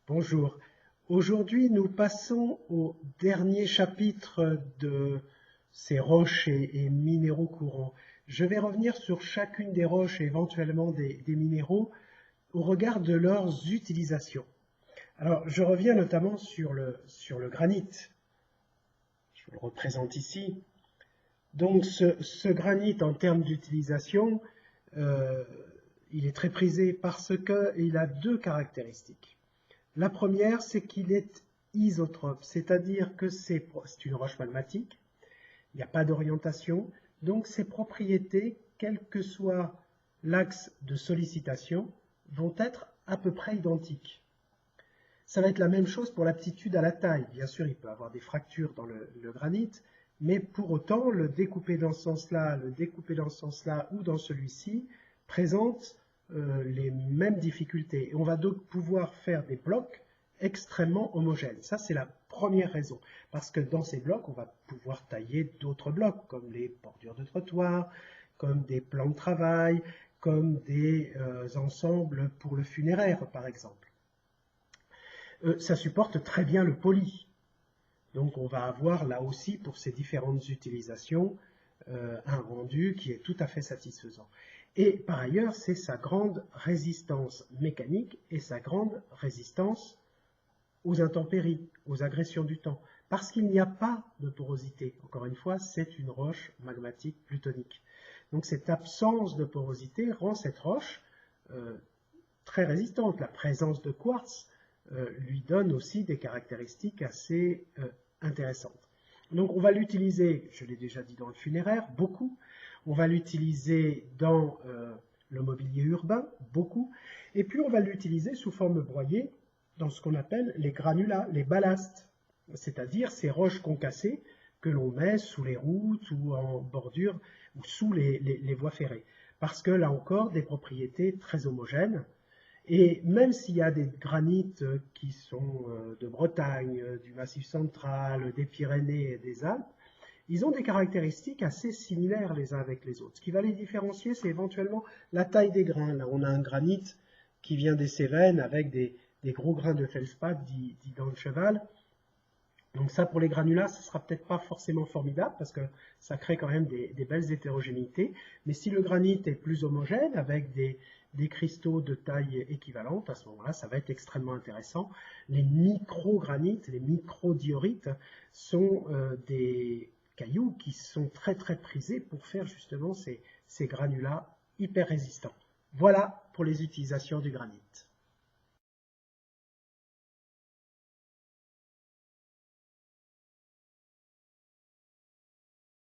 Bonjour. Aujourd'hui, nous passons au dernier chapitre de ces roches et minéraux courants. Je vais revenir sur chacune des roches et éventuellement des minéraux au regard de leurs utilisations. Alors, je reviens notamment sur le granit. Je vous le représente ici. Donc, ce granit, en termes d'utilisation, il est très prisé parce qu'il a deux caractéristiques. La première, c'est qu'il est isotrope, c'est-à-dire que c'est une roche magmatique, il n'y a pas d'orientation, donc ses propriétés, quel que soit l'axe de sollicitation, vont être à peu près identiques. Ça va être la même chose pour l'aptitude à la taille. Bien sûr, il peut y avoir des fractures dans le granit, mais pour autant, le découper dans ce sens-là, le découper dans ce sens-là ou dans celui-ci présente les mêmes difficultés. Et on va donc pouvoir faire des blocs extrêmement homogènes. Ça, c'est la première raison. Parce que dans ces blocs, on va pouvoir tailler d'autres blocs, comme les bordures de trottoir, comme des plans de travail, comme des ensembles pour le funéraire, par exemple. Ça supporte très bien le poli. Donc on va avoir là aussi, pour ces différentes utilisations, un rendu qui est tout à fait satisfaisant. Et par ailleurs, c'est sa grande résistance mécanique et sa grande résistance aux intempéries, aux agressions du temps. Parce qu'il n'y a pas de porosité. Encore une fois, c'est une roche magmatique plutonique. Donc cette absence de porosité rend cette roche très résistante. La présence de quartz lui donne aussi des caractéristiques assez intéressantes. Donc on va l'utiliser, je l'ai déjà dit, dans le funéraire, beaucoup. On va l'utiliser dans le mobilier urbain, beaucoup. Et puis on va l'utiliser sous forme broyée dans ce qu'on appelle les granulats, les ballastes, c'est-à-dire ces roches concassées que l'on met sous les routes ou en bordure ou sous les voies ferrées. Parce que là encore, des propriétés très homogènes. Et même s'il y a des granites qui sont de Bretagne, du Massif central, des Pyrénées et des Alpes, ils ont des caractéristiques assez similaires les uns avec les autres. Ce qui va les différencier, c'est éventuellement la taille des grains. Là, on a un granit qui vient des Cévennes avec des gros grains de feldspath, dit dans le cheval. Donc ça, pour les granulats, ce ne sera peut-être pas forcément formidable parce que ça crée quand même des belles hétérogénéités. Mais si le granit est plus homogène avec des cristaux de taille équivalente, à ce moment-là, ça va être extrêmement intéressant. Les microgranites, les microdiorites sont des cailloux qui sont très très prisés pour faire justement ces granulats hyper résistants. Voilà pour les utilisations du granit.